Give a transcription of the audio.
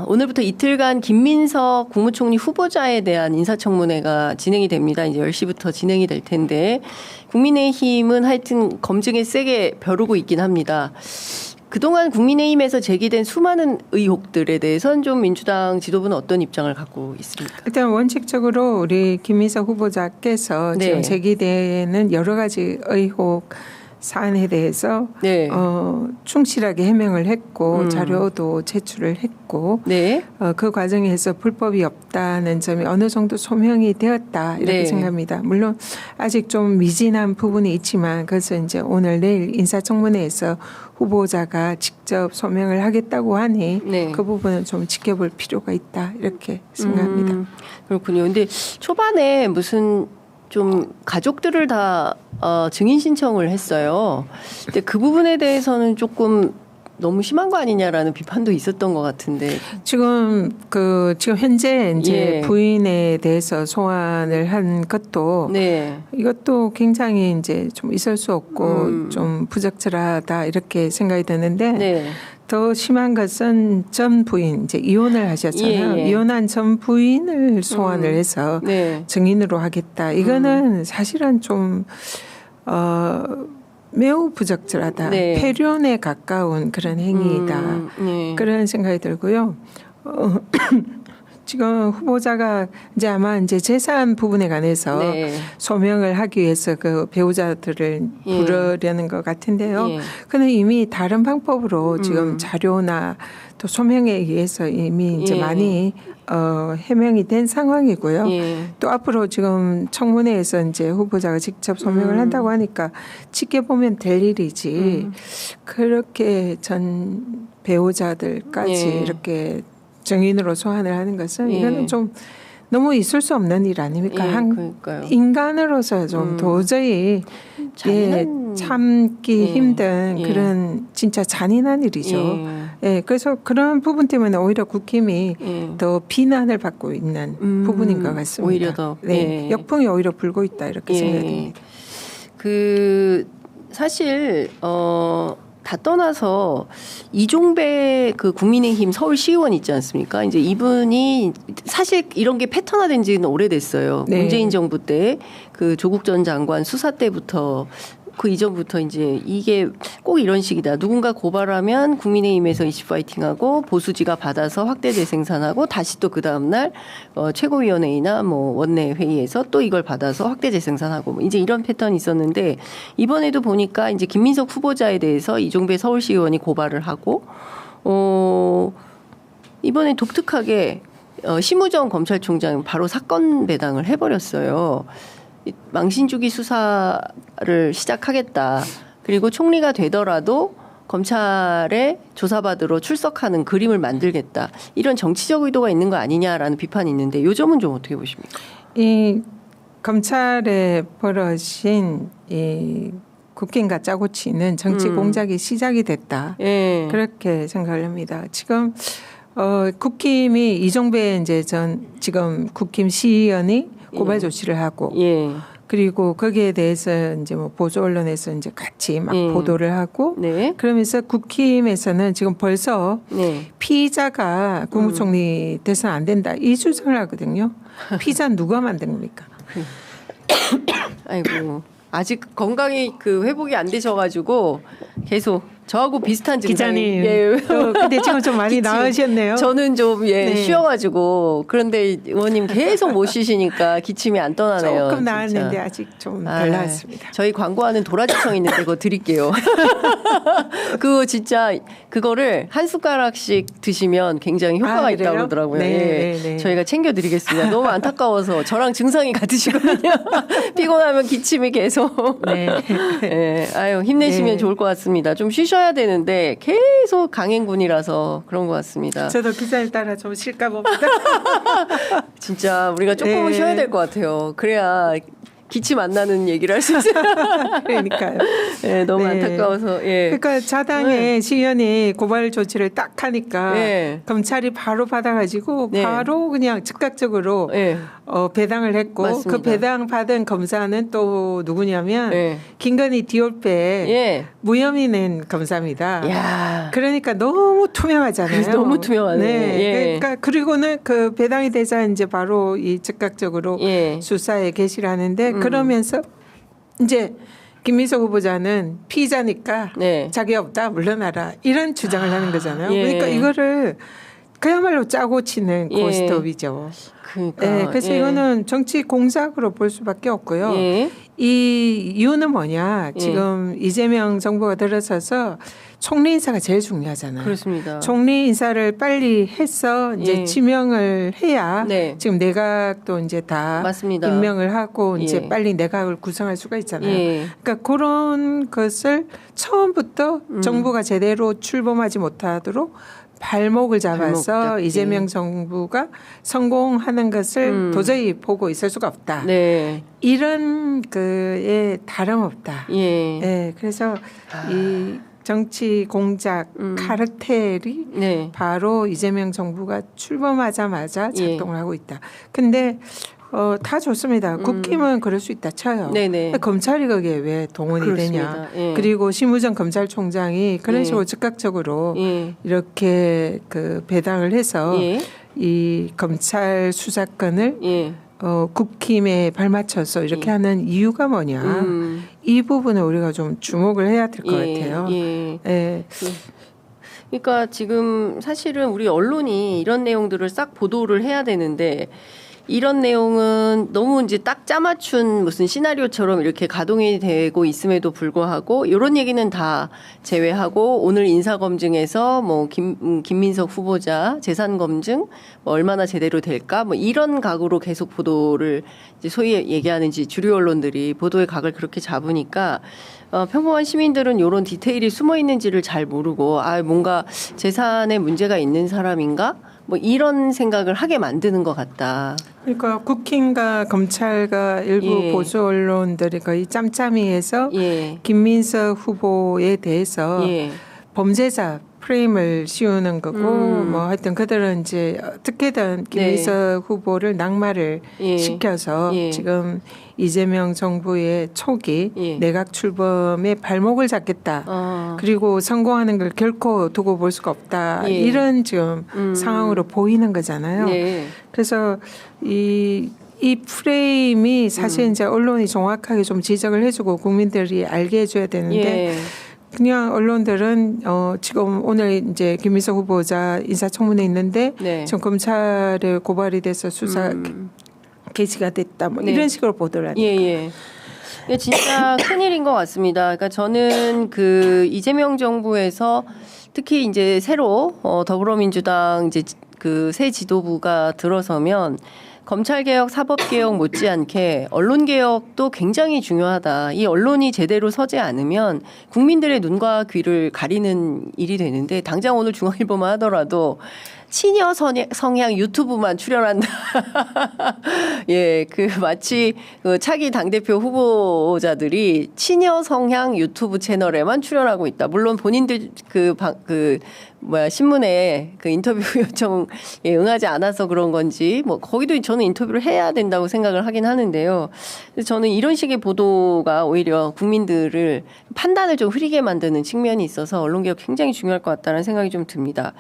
오늘부터 이틀간 김민석 국무총리 후보자에 대한 인사청문회가 진행이 됩니다. 이제 10시부터 진행이 될 텐데 국민의힘은 하여튼 검증에 세게 벼르고 있긴 합니다. 그동안 국민의힘에서 제기된 수많은 의혹들에 대해서는 좀 민주당 지도부는 어떤 입장을 갖고 있습니까? 일단 원칙적으로 우리 김민석 후보자께서 네. 지금 제기되는 여러 가지 의혹 사안에 대해서 네. 충실하게 해명을 했고 자료도 제출을 했고 네. 그 과정에서 불법이 없다는 점이 어느 정도 소명이 되었다 이렇게 네. 생각합니다. 물론 아직 좀 미진한 부분이 있지만 그래서 이제 오늘 내일 인사청문회에서 후보자가 직접 소명을 하겠다고 하니 네. 그 부분은 좀 지켜볼 필요가 있다 이렇게 생각합니다. 그렇군요. 근데 초반에 무슨 좀 가족들을 다 증인 신청을 했어요. 근데 그 부분에 대해서는 조금 너무 심한 거 아니냐라는 비판도 있었던 것 같은데 지금 현재 이제 예. 부인에 대해서 소환을 한 것도 네. 이것도 굉장히 이제 좀 있을 수 없고 좀 부적절하다 이렇게 생각이 드는데 네. 더 심한 것은 전 부인 이제 이혼을 하셨잖아요. 예, 예. 이혼한 전 부인을 소환을 해서 네. 증인으로 하겠다. 이거는 사실은 좀 매우 부적절하다. 네. 폐륜에 가까운 그런 행위이다. 네. 그런 생각이 들고요. 지금 후보자가 이제 아마 이제 재산 부분에 관해서 네. 소명을 하기 위해서 그 배우자들을 예. 부르려는 것 같은데요. 예. 근데 이미 다른 방법으로 지금 자료나 또 소명에 의해서 이미 이제 예. 많이 해명이 된 상황이고요. 예. 또 앞으로 지금 청문회에서 이제 후보자가 직접 소명을 한다고 하니까 지켜보면 될 일이지 그렇게 전 배우자들까지 예. 이렇게 증인으로 소환을 하는 것은 예. 이거는 좀 너무 있을 수 없는 일 아닙니까? 예, 한 그러니까요. 인간으로서 좀 도저히 잔인한- 참기 예. 힘든 예. 그런 진짜 잔인한 일이죠. 예, 그래서 그런 부분 때문에 오히려 국힘이 예. 더 비난을 받고 있는 부분인 것 같습니다. 오히려 더. 네, 예. 역풍이 오히려 불고 있다 이렇게 예. 생각됩니다. 사실 다 떠나서 이종배 그 국민의힘 서울시의원 있지 않습니까? 이제 이분이 사실 이런 게 패턴화된 지는 오래됐어요. 네. 문재인 정부 때 그 조국 전 장관 수사 때부터 그 이전부터 이제 이게 꼭 이런 식이다. 누군가 고발하면 국민의힘에서 이슈 파이팅하고 보수지가 받아서 확대 재생산하고 다시 또 그 다음날 최고위원회의나 뭐 원내 회의에서 또 이걸 받아서 확대 재생산하고 뭐 이제 이런 패턴이 있었는데 이번에도 보니까 이제 김민석 후보자에 대해서 이종배 서울시의원이 고발을 하고 이번에 독특하게 심우정 검찰총장 바로 사건 배당을 해버렸어요. 망신주기 수사를 시작하겠다. 그리고 총리가 되더라도 검찰에 조사받으러 출석하는 그림을 만들겠다. 이런 정치적 의도가 있는 거 아니냐라는 비판이 있는데 이 점은 좀 어떻게 보십니까? 이 검찰에 벌어진 이 국힘과 짜고 치는 정치 공작이 시작이 됐다. 예. 그렇게 생각을 합니다. 지금 국힘이 이종배 이제 전 지금 국힘 시의원이 고발 조치를 하고 예. 그리고 거기에 대해서 이제 뭐 보수 언론에서 이제 같이 막 예. 보도를 하고 네. 그러면서 국힘에서는 지금 벌써 네. 피의자가 국무총리 돼서는 안 된다 이 주장을 하거든요. 피의자 누가 만든 겁니까? 아이고 아직 건강이 그 회복이 안 되셔가지고 계속 저하고 비슷한 증상이. 기자님. 예. 근데 지금 좀 많이 기침. 나으셨네요. 저는 좀 네. 쉬어가지고 그런데 의원님 계속 못 쉬시니까 기침이 안 떠나네요. 조금 나았는데 진짜. 아직 좀 덜 나았습니다. 저희 광고하는 도라지청 있는데 그거 드릴게요. 그거 진짜 그거를 한 숟가락씩 드시면 굉장히 효과가 아, 있다고 그래요? 그러더라고요. 네, 예. 네, 네. 저희가 챙겨드리겠습니다. 너무 안타까워서 저랑 증상이 같으시거든요. 피곤하면 기침이 계속. 네. 예. 아유 힘내시면 네. 좋을 것 같습니다. 좀 쉬셔야 되는데 계속 강행군이라서 그런 것 같습니다. 저도 기자를 따라 좀 쉴까 봅니다. 진짜 우리가 조금은 네. 쉬어야 될 것 같아요. 그래야 기침 안 나는 얘기를 할 수 있어요. 그러니까요. 네, 너무 네. 안타까워서. 예. 그러니까 자당의 시의원이 고발 조치를 딱 하니까 네. 검찰이 바로 받아가지고 네. 바로 그냥 즉각적으로 예. 배당을 했고 맞습니다. 그 배당 받은 검사는 또 누구냐면 예. 김건희 디올페 예. 무혐의 낸 검사입니다. 야. 그러니까 너무 투명하잖아요. 그래서 너무 투명하네. 네. 예. 그러니까 그리고는 그 배당이 되자 이제 바로 이 즉각적으로 예. 수사에 개시를 하는데 그러면서 이제 김민석 후보자는 피의자니까 네. 자기 없다 물러나라 이런 주장을 하는 거잖아요. 예. 그러니까 이거를 그야말로 짜고 치는 예. 고스톱이죠. 그러니까. 네, 그래서 예. 이거는 정치 공작으로 볼 수밖에 없고요. 예. 이 이유는 뭐냐? 예. 지금 이재명 정부가 들어서서 총리 인사가 제일 중요하잖아요. 그렇습니다. 총리 인사를 빨리 해서 이제 예. 지명을 해야 네. 지금 내각도 이제 다 맞습니다. 임명을 하고 이제 예. 빨리 내각을 구성할 수가 있잖아요. 예. 그러니까 그런 것을 처음부터 정부가 제대로 출범하지 못하도록 발목을 잡아서 발목 잡기. 이재명 정부가 성공하는 것을 도저히 보고 있을 수가 없다. 네. 이런 그에 다름없다. 예. 네, 그래서 이 정치 공작 카르텔이 네. 바로 이재명 정부가 출범하자마자 예. 작동을 하고 있다. 근데 다 좋습니다. 국힘은 그럴 수 있다 쳐요. 네네. 근데 검찰이 거기에 왜 동원이 그렇습니다. 되냐. 예. 그리고 심우정 검찰총장이 그런 예. 식으로 즉각적으로 예. 이렇게 그 배당을 해서 예. 이 검찰 수사권을 예. 국힘에 발맞춰서 이렇게 하는 이유가 뭐냐. 이 부분을 우리가 좀 주목을 해야 될 것 예. 같아요. 예. 예. 그러니까 지금 사실은 우리 언론이 이런 내용들을 싹 보도를 해야 되는데 이런 내용은 너무 이제 딱 짜맞춘 무슨 시나리오처럼 이렇게 가동이 되고 있음에도 불구하고 이런 얘기는 다 제외하고 오늘 인사검증에서 뭐 김민석 후보자 재산검증 뭐 얼마나 제대로 될까 뭐 이런 각으로 계속 보도를 이제 소위 얘기하는지 주류 언론들이 보도의 각을 그렇게 잡으니까 평범한 시민들은 이런 디테일이 숨어 있는지를 잘 모르고 뭔가 재산에 문제가 있는 사람인가? 뭐 이런 생각을 하게 만드는 것 같다. 그러니까 국힘과 검찰과 일부 예. 보수 언론들이 거의 짬짬이해서 예. 김민석 후보에 대해서 예. 범죄자 프레임을 씌우는 거고 뭐 하여튼 그들은 이제 어떻게든 김민석 후보를 낙마를 예. 시켜서 예. 지금 이재명 정부의 초기 예. 내각 출범에 발목을 잡겠다. 그리고 성공하는 걸 결코 두고 볼 수가 없다. 예. 이런 지금 상황으로 보이는 거잖아요. 네. 그래서 이 프레임이 사실 이제 언론이 정확하게 좀 지적을 해주고 국민들이 알게 해줘야 되는데 예. 그냥 언론들은 지금 오늘 이제 김민석 후보자 인사청문회 있는데 네. 지금 검찰에 고발이 돼서 수사 개시가 됐다 뭐 네. 이런 식으로 보도를 하니까. 예. 이게 진짜 큰일인 것 같습니다. 그러니까 저는 그 이재명 정부에서 특히 이제 새로 더불어민주당 이제 그 새 지도부가 들어서면 검찰개혁, 사법개혁 못지않게 언론개혁도 굉장히 중요하다. 이 언론이 제대로 서지 않으면 국민들의 눈과 귀를 가리는 일이 되는데 당장 오늘 중앙일보만 하더라도 친여 성향 유튜브만 출연한다. 예, 마치 차기 당대표 후보자들이 친여 성향 유튜브 채널에만 출연하고 있다. 물론 본인들 신문에 인터뷰 요청에 응하지 않아서 그런 건지 뭐 거기도 저는 인터뷰를 해야 된다고 생각을 하긴 하는데요. 그래서 저는 이런 식의 보도가 오히려 국민들을 판단을 좀 흐리게 만드는 측면이 있어서 언론개혁 굉장히 중요할 것 같다는 생각이 좀 듭니다.